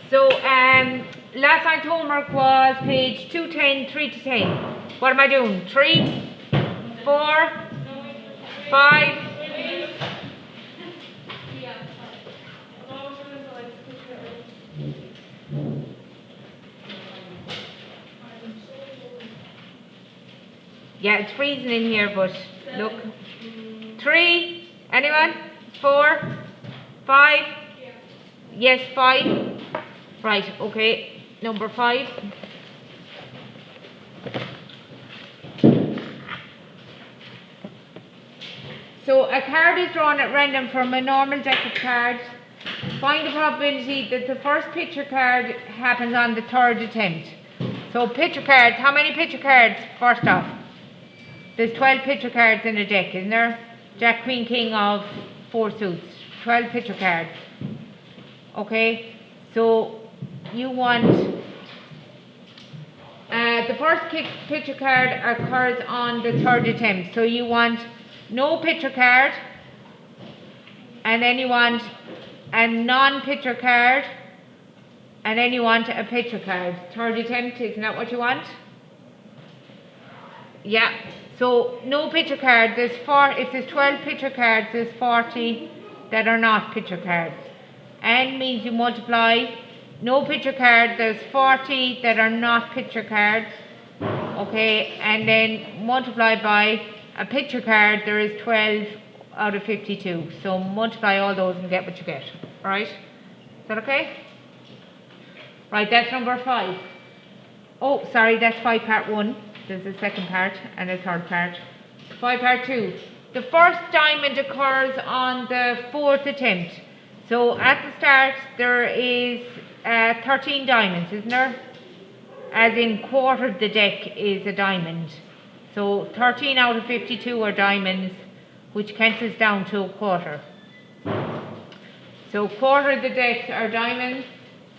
So, last night's homework was page 210, 3 to 10. What am I doing? 3, 4, 5. Yeah, it's freezing in here, but look. 3, anyone? 4, 5? Yes, 5. Right, okay. Number 5. So a card is drawn at random from a normal deck of cards. Find the probability that the first picture card happens on the third attempt. So picture cards, how many picture cards first off? There's 12 picture cards in a deck, isn't there? Jack, Queen, King of 4 suits. 12 picture cards. Okay, so you want the first picture card occurs on the third attempt. So you want no picture card, and then you want a non-picture card, and then you want a picture card. Third attempt, isn't that what you want? Yeah. So no picture card. If there's 12 picture cards, there's 40 that are not picture cards. And means you multiply no picture card. There's 40 that are not picture cards. Okay, and then multiply by a picture card. There is 12 out of 52. So multiply all those and get what you get. Right? Is that okay? Right, that's number 5. Oh, sorry, that's 5 part 1. There's a second part and a third part. 5 part 2. The first diamond occurs on the fourth attempt. So at the start there is 13 diamonds, isn't there? As in quarter of the deck is a diamond. So 13 out of 52 are diamonds, which cancels down to a quarter. So quarter of the deck are diamonds.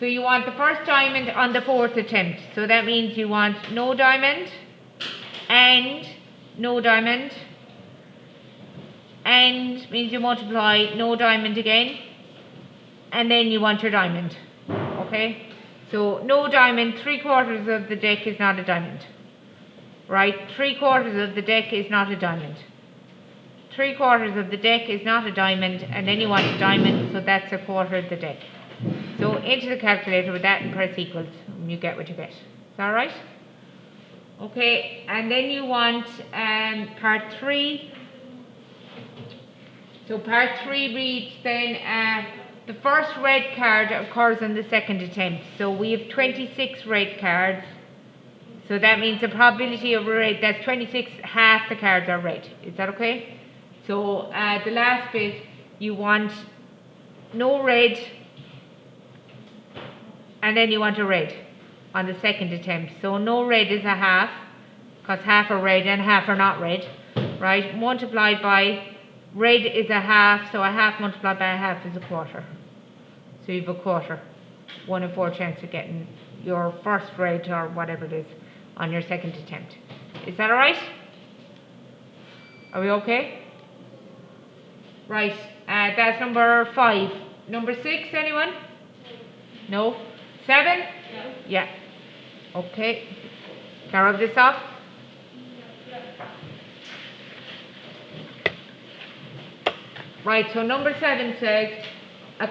So you want the first diamond on the fourth attempt. So that means you want no diamond, and no diamond, and means you multiply no diamond again, and then you want your diamond. Okay? So no diamond, 3/4 of the deck is not a diamond. Right? 3/4 of the deck is not a diamond. 3/4 of the deck is not a diamond, and then you want a diamond, so that's a quarter of the deck. So into the calculator with that and press equals, and you get what you get. Is that right? Okay, and then you want part 3. So part 3 reads then, the first red card occurs on the second attempt. So we have 26 red cards. So that means the probability of red, that's 26, half the cards are red. Is that okay? So the last bit, you want no red, and then you want a red on the second attempt. So no red is a half, because half are red and half are not red, right? Multiplied by red is a half, so a half multiplied by a half is a quarter. So you have a quarter, 1 in 4 chance of getting your first red or whatever it is on your second attempt. Is that alright? Are we okay? Right, that's number 5. Number 6, anyone? No? 7? No. Yeah. Okay. Can I rub this off? Right, so number 7 says a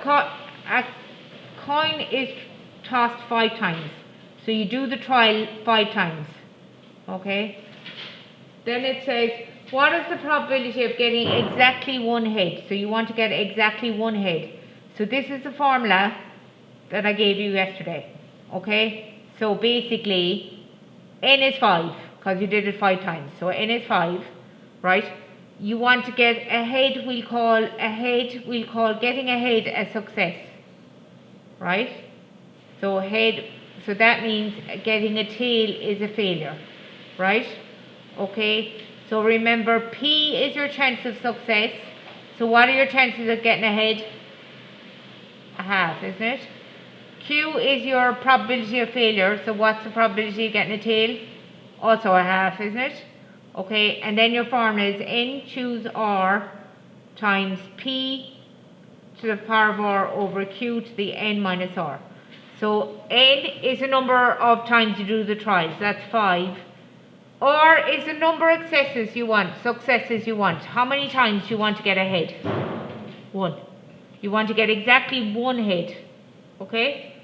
coin is tossed 5 times. So you do the trial 5 times. Okay? Then it says, what is the probability of getting exactly 1 head? So you want to get exactly 1 head. So this is the formula that I gave you yesterday. Okay? So basically, n is 5, because you did it 5 times. So n is 5, right? You want to get a head, we'll call getting a head a success. Right? So so that means getting a tail is a failure. Right? Okay? So remember, P is your chance of success. So what are your chances of getting a head? A half, isn't it? Q is your probability of failure. So what's the probability of getting a tail? Also a half, isn't it? Okay, and then your formula is N choose R times P to the power of R over Q to the N minus R. So n is the number of times you do the trials, that's 5. Or is the number of successes you want. How many times do you want to get a head? 1. You want to get exactly 1 head. Okay?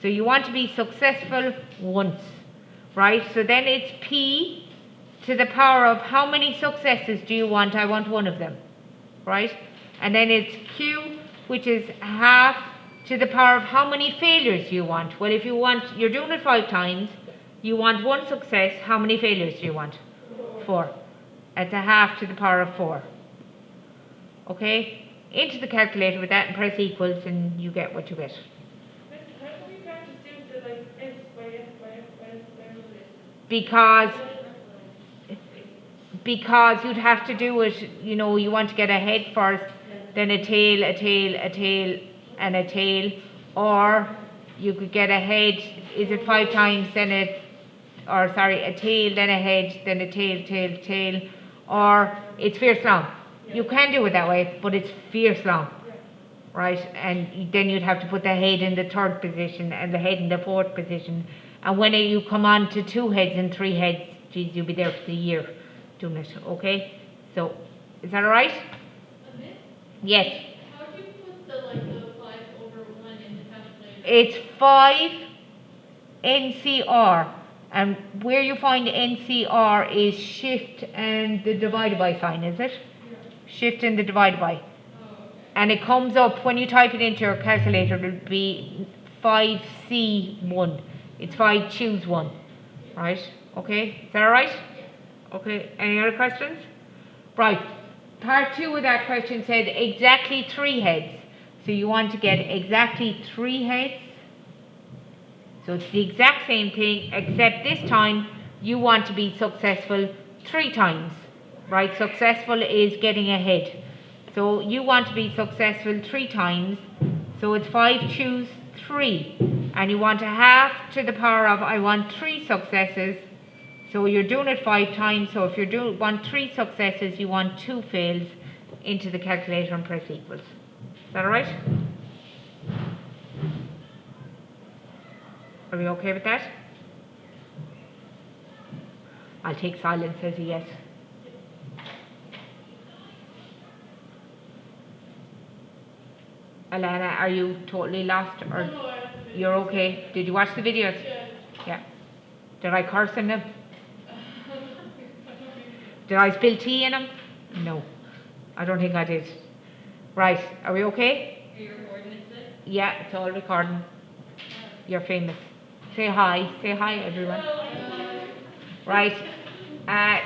So you want to be successful once. Right? So then it's p to the power of how many successes do you want? I want 1 of them. Right? And then it's q, which is half to the power of how many failures you want. Well, if you're doing it 5 times, you want 1 success, how many failures do you want? 4. That's a half to the power of 4. Okay? Into the calculator with that and press equals and you get what you get. Because you'd have to do it, you want to get a head first, then a tail, and a tail, or you could get a head, is it 5 times, then a tail, then a head, then a tail, or it's fierce long. You can do it that way, but it's fierce long, right? And then you'd have to put the head in the 3rd position and the head in the 4th position. And when you come on to 2 heads and 3 heads, geez, you'll be there for the year doing it, okay? So, is that alright? Yes. How do you put the 5 over 1 in the calculator? It's 5 NCR. And where you find NCR is shift and the divided by sign, is it? Yeah. Shift and the divided by. Oh, okay. And it comes up, when you type it into your calculator, it'll be 5C1. It's 5 choose 1. Right? Okay? Is that alright? Okay. Any other questions? Right. Part 2 of that question said exactly 3 heads. So you want to get exactly 3 heads. So it's the exact same thing, except this time you want to be successful 3 times. Right? Successful is getting ahead. So you want to be successful 3 times. So it's 5 choose 3. And you want a half to the power of, I want 3 successes. So you're doing it 5 times. So if you want 3 successes, you want 2 fails. Into the calculator and press equals. Is that alright? Are we okay with that? I'll take silence as a yes. Alana, are you totally lost or you're okay? Did you watch the videos? Yeah. Did I curse in them? Did I spill tea in them? No. I don't think I did. Right, are we okay? Are you recording it? Yeah, it's all recording. You're famous. Say hi. Say hi, everyone. Right.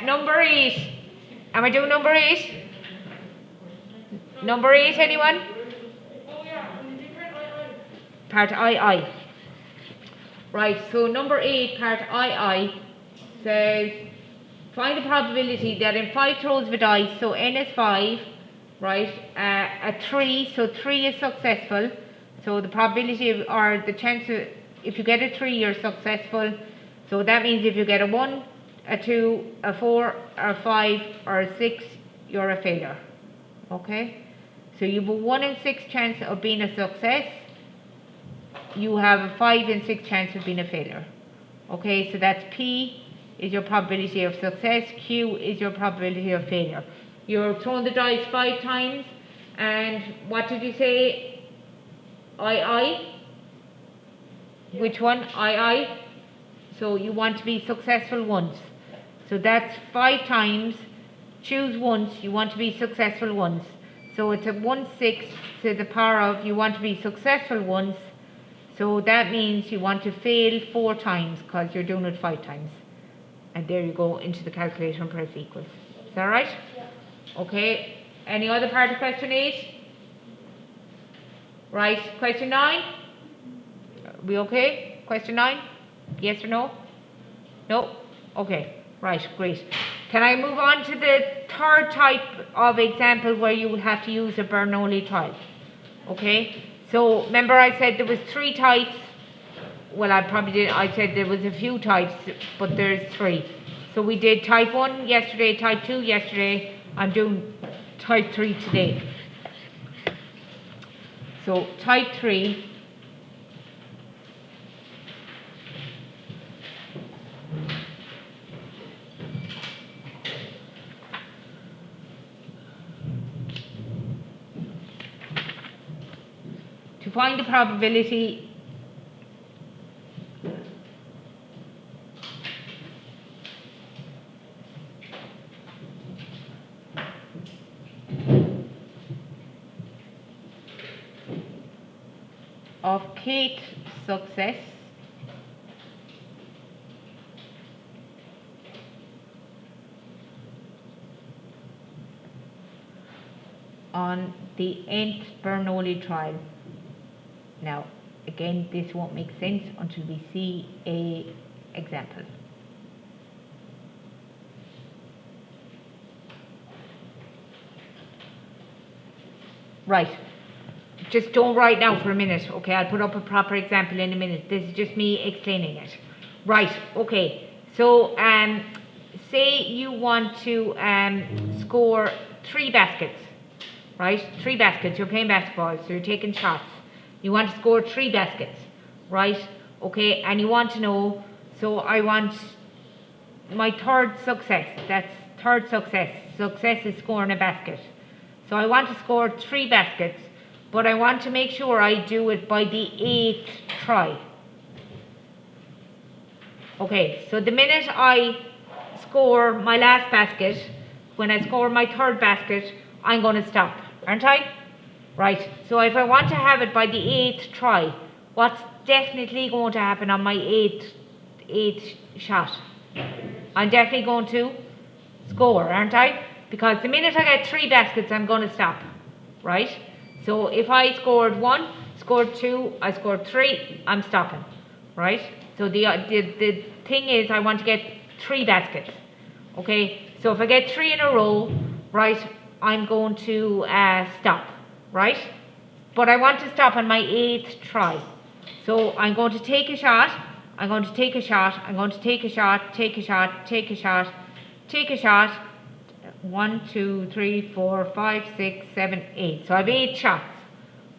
Number 8. Am I doing number 8? Number 8, anyone? Part II. Right, so number 8, part II, says find the probability that in 5 throws of a dice, so n is 5, right, a 3, so 3 is successful. So the probability or the chance of, if you get a 3, you're successful. So that means if you get a 1, a 2, a 4, a 5, or a 6, you're a failure. Okay? So you have a 1 in 6 chance of being a success. You have a 5 in 6 chance of being a failure. Okay, so that's P is your probability of success, Q is your probability of failure. You're throwing the dice 5 times, and what did you say? II? Which one? II? So you want to be successful once. So that's 5 times, choose once, you want to be successful once. So it's a 1/6 to the power of, you want to be successful once. So that means you want to fail 4 times because you're doing it 5 times. And there you go into the calculator and press equals. Is that right? Yeah. Okay. Any other part of question 8? Right. Question 9? We okay? Question 9? Yes or no? No? Okay. Right. Great. Can I move on to the 3rd type of example where you will have to use a Bernoulli trial? Okay. So remember I said there was 3 types. Well, I said there was a few types, but there's 3. So we did type 1 yesterday, type 2 yesterday. I'm doing type 3 today. So type 3 find the probability of Kate's success on the nth Bernoulli trial. Now, again, this won't make sense until we see a example. Right. Just don't write now for a minute, okay? I'll put up a proper example in a minute. This is just me explaining it. Right, okay. So, say you want to score 3 baskets, right? 3 baskets. You're playing basketball, so you're taking shots. You want to score 3 baskets, right? Okay, and you want to know, so I want my third success. That's third success. Success is scoring a basket. So I want to score 3 baskets, but I want to make sure I do it by the 8th try. Okay, so the minute I score my last basket, when I score my third basket, I'm going to stop, aren't I? Right, so if I want to have it by the 8th try, what's definitely going to happen on my 8th shot? I'm definitely going to score, aren't I? Because the minute I get 3 baskets, I'm going to stop, right? So if I scored 1, scored 2, I scored 3, I'm stopping, right? So the thing is, I want to get 3 baskets, okay? So if I get 3 in a row, right, I'm going to stop, right? But I want to stop on my 8th try. So I'm going to take a shot, I'm going to take a shot, I'm going to take a shot, take a shot, take a shot, take a shot. 1, 2, 3, 4, 5, 6, 7, 8. So I have 8 shots.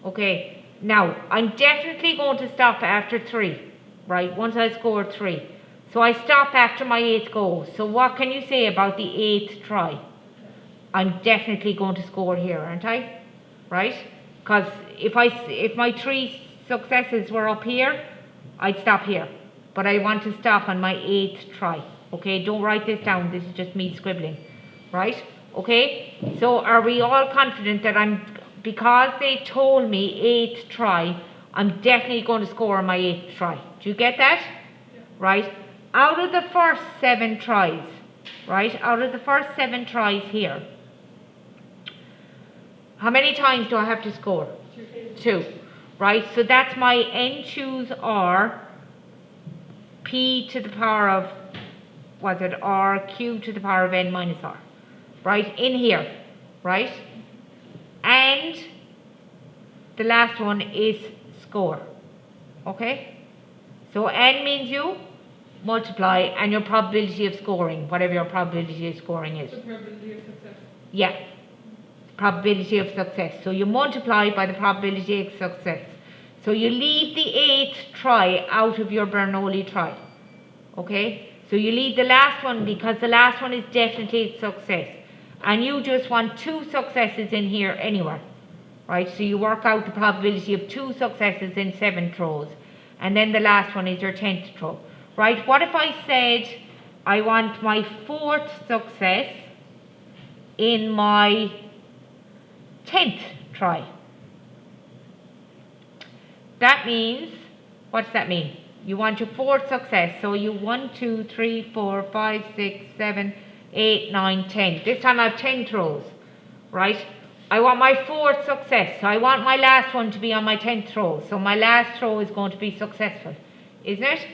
Okay. Now, I'm definitely going to stop after 3. Right? Once I score 3. So I stop after my 8th goal. So what can you say about the 8th try? I'm definitely going to score here, aren't I? Right? Because if my 3 successes were up here, I'd stop here. But I want to stop on my 8th try. Okay? Don't write this down. This is just me scribbling. Right? Okay? So are we all confident that because they told me 8th try, I'm definitely going to score on my 8th try. Do you get that? Yeah. Right? Out of the first 7 tries, right? Out of the first 7 tries here, how many times do I have to score? 2. Right? So that's my n choose r p to the power of, was it r q to the power of n minus r. Right, in here, right? And the last one is score, okay? So n means you multiply and your probability of scoring, whatever your probability of scoring is. The probability of success. Yeah, probability of success. So you multiply by the probability of success. So you leave the 8th try out of your Bernoulli try, okay? So you leave the last one because the last one is definitely a success. And you just want 2 successes in here anywhere, right? So you work out the probability of 2 successes in 7 throws. And then the last one is your 10th throw, right? What if I said I want my 4th success in my 10th try? That means, what does that mean? You want your 4th success. So you 1, 2, 3, 4, 5, 6, 7, 8, 9, 10. This time I have 10 throws, right? I want my 4th success. So I want my last one to be on my 10th throw. So my last throw is going to be successful, isn't it?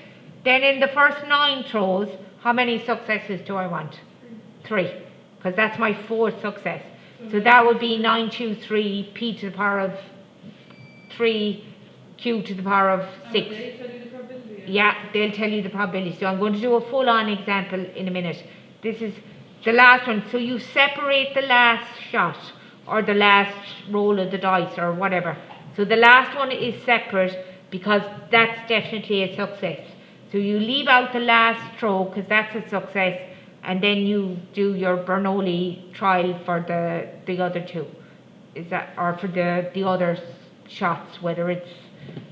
Then in the first 9 throws, how many successes do I want? 3, because that's my 4th success. So that would be 9, 2, 3, p to the power of 3, q to the power of 6. They tell you the probability. Yeah, they'll tell you the probability. So I'm going to do a full-on example in a minute. This is the last one. So you separate the last shot or the last roll of the dice or whatever. So the last one is separate because that's definitely a success. So you leave out the last throw because that's a success, and then you do your Bernoulli trial for the other 2. Is that, or for the other shots, whether it's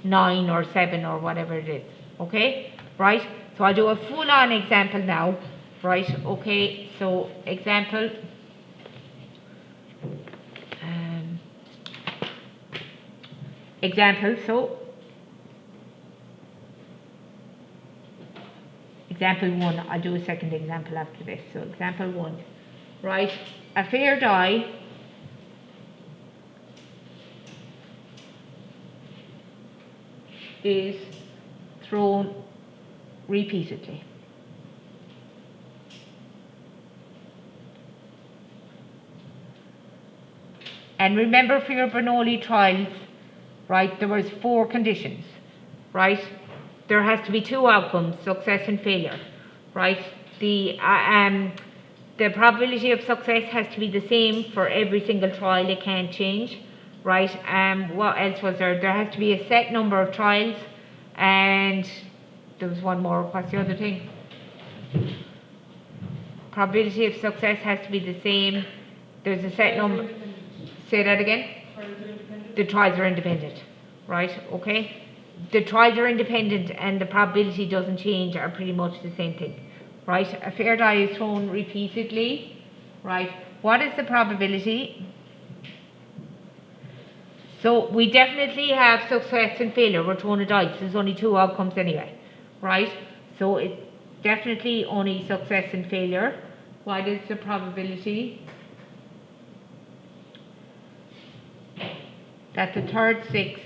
9 or 7 or whatever it is. Okay, right? So I'll do a full-on example now, right? Okay, so example. Example, so example 1, I'll do a second example after this. So example 1, right? A fair die is thrown repeatedly. And remember, for your Bernoulli trials, right, there was 4 conditions, right? There has to be 2 outcomes, success and failure, right? The probability of success has to be the same for every single trial, it can't change, right? What else was there? There has to be a set number of trials, and there was one more. What's the other thing? Probability of success has to be the same. There's a set number. Say that again? The trials are independent, right? Okay? The trials are independent and the probability doesn't change, are pretty much the same thing, right? A fair die is thrown repeatedly, right? What is the probability? So we definitely have success and failure. We're throwing a dice. There's only 2 outcomes anyway, right? So it's definitely only success and failure. What is the probability that the third 6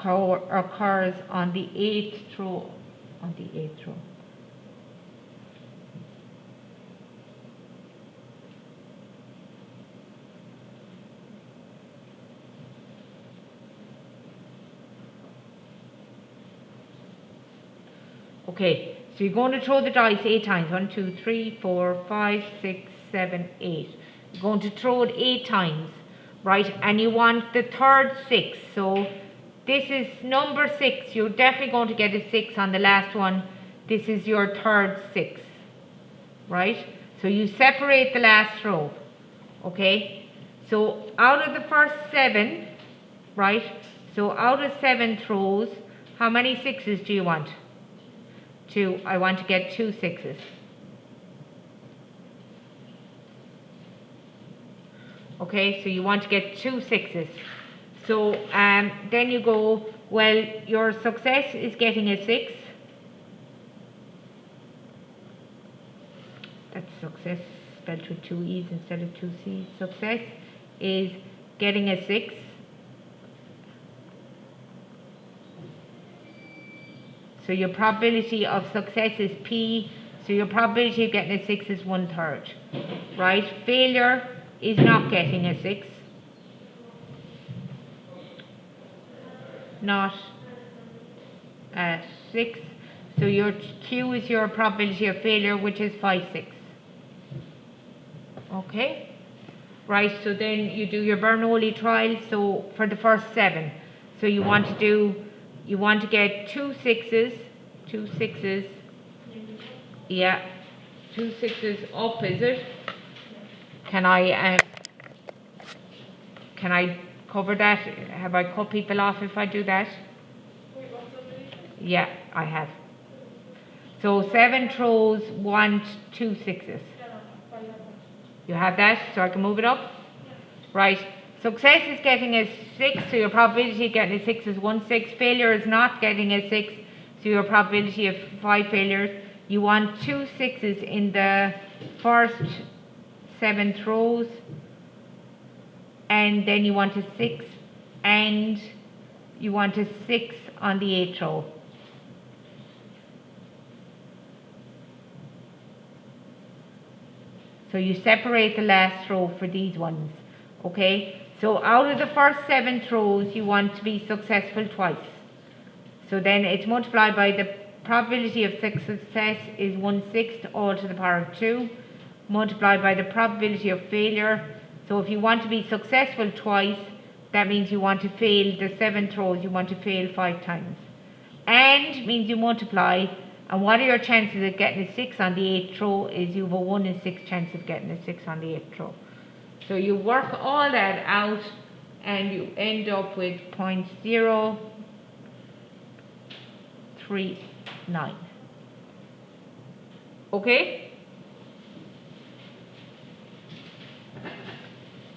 occurs on the 8th throw? On the 8th throw. Okay, so you're going to throw the dice 8 times. 1, 2, 3, 4, 5, 6, 7, 8. You're going to throw it 8 times, right? And you want the third 6. So this is number 6. You're definitely going to get a 6 on the last one. This is your third 6, right? So you separate the last throw, okay? So out of the first 7, right? So out of 7 throws, how many 6s do you want? 2. I want to get 2 6s. Okay, so you want to get 2 6s. So then you go, well, your success is getting a 6. That's success spelled with 2 E's instead of 2 C's. Success is getting a 6. So your probability of success is P. So your probability of getting a 6 is 1/3. Right? Failure is not getting a 6. Not a 6. So your Q is your probability of failure, which is 5/6. Okay? Right, so then you do your Bernoulli trial, so for the first 7. So you want to get 2 6s, 2 6s, yeah, 2 6s up, is it? Can I cover that? Have I cut people off if I do that? Wait, what's up, Lily? Yeah, I have. So 7 throws want 2 6s. You have that, so I can move it up? Right. Success is getting a 6, so your probability of getting a 6 is 1/6. Failure is not getting a 6, so your probability of 5 failures. You want 2 6s in the first 7 throws, and then you want a 6, and you want a 6 on the 8th throw. So you separate the last throw for these ones, okay? So out of the first 7 throws, you want to be successful twice. So then it's multiplied by the probability of success is 1/6 all to the power of 2, multiplied by the probability of failure. So if you want to be successful twice, that means you want to fail the 7 throws, you want to fail 5 times. And means you multiply And what are your chances of getting a 6 on the 8th throw? Is you have a 1 in 6 chance of getting a 6 on the 8th throw. So you work all that out and you end up with 0.039. Okay?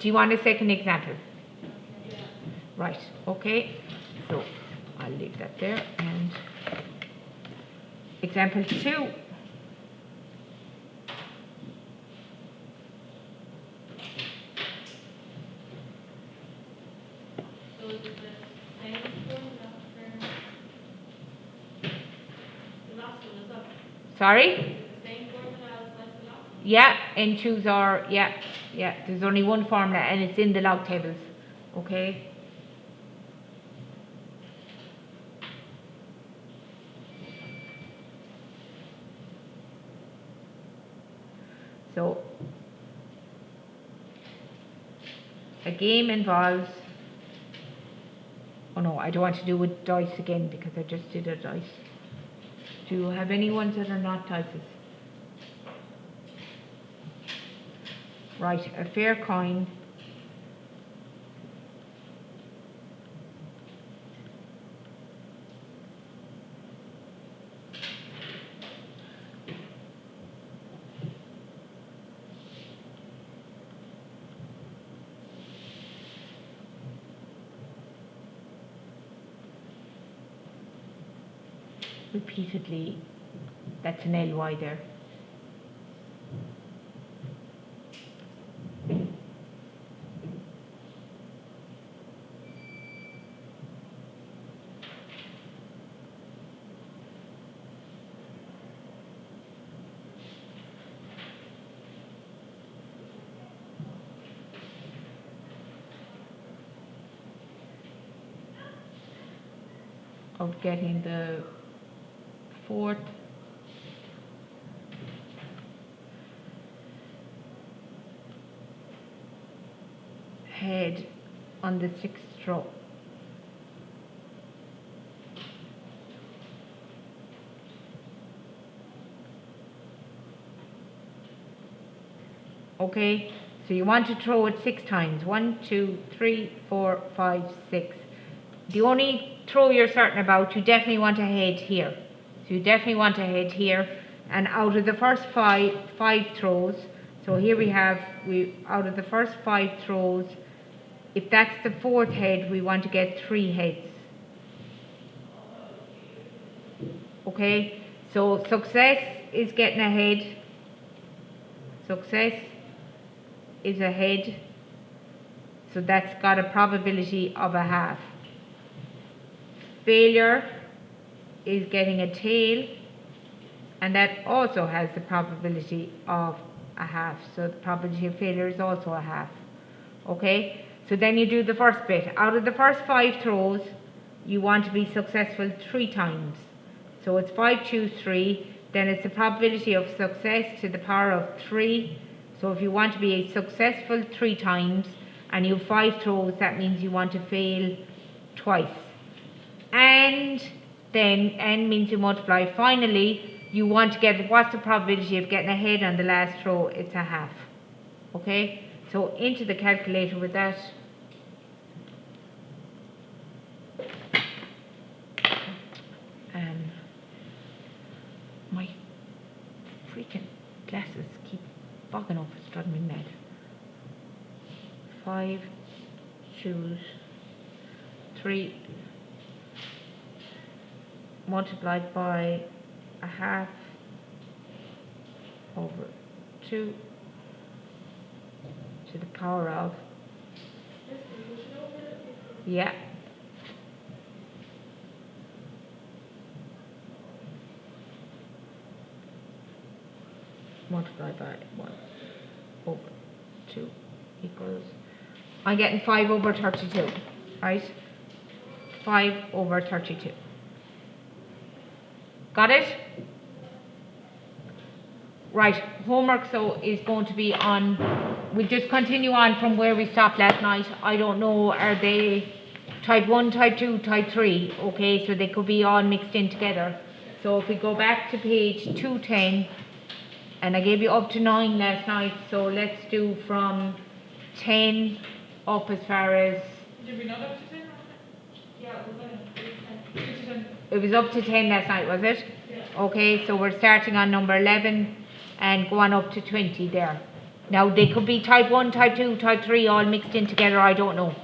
Do you want a second example? Right, okay. So I'll leave that there. And example 2. So is the same formula for the last one as well? Sorry? The same formula as like the last one? Yeah, and choose our, yeah, there's only one formula and it's in the log tables. Okay? So, a game involves, oh no, I don't want to do with dice again because I just did a dice. Do you have any ones that are not dices? Right, a fair coin. Repeatedly, that's an LY there. Of getting the 4th head on the 6th row. Okay, so you want to throw it 6 times. 1, 2, 3, 4, 5, 6. The only throw you're certain about, you definitely want to head here. So you definitely want to head here. And out of the first five throws, so here we have, out of the first 5 throws, if that's the 4th head, we want to get 3 heads. Okay, so success is getting a head. Success is a head. So that's got a probability of a half. Failure is getting a tail, and that also has the probability of a half. So the probability of failure is also a half. Okay, so then you do the first bit. Out of the first 5 throws, you want to be successful 3 times. So it's 5, choose 3. Then it's the probability of success to the power of 3. So if you want to be successful 3 times and you have 5 throws, that means you want to fail twice. And then n means you multiply. Finally, you want to get, what's the probability of getting a head on the last throw? It's a half. Okay, so into the calculator with that. My freaking glasses keep fogging up, it's driving me mad. 5, choose 3, multiplied by a half over 2 to the power of, yeah, multiplied by 1 over 2 equals, I'm getting 5 over 32, right? 5 over 32. Got it? Right, homework so is going to be on, we'll just continue on from where we stopped last night. I don't know, are they type 1, type 2, type 3? Okay, so they could be all mixed in together. So if we go back to page 210, and I gave you up to 9 last night, so let's do from 10 up as far as, Did we not up to 10? Yeah, we're gonna do 10. it was up to 10 last night, was it? Yeah. Okay, so we're starting on number 11 and go on up to 20 there. Now they could be type 1, type 2, type 3 all mixed in together, I don't know.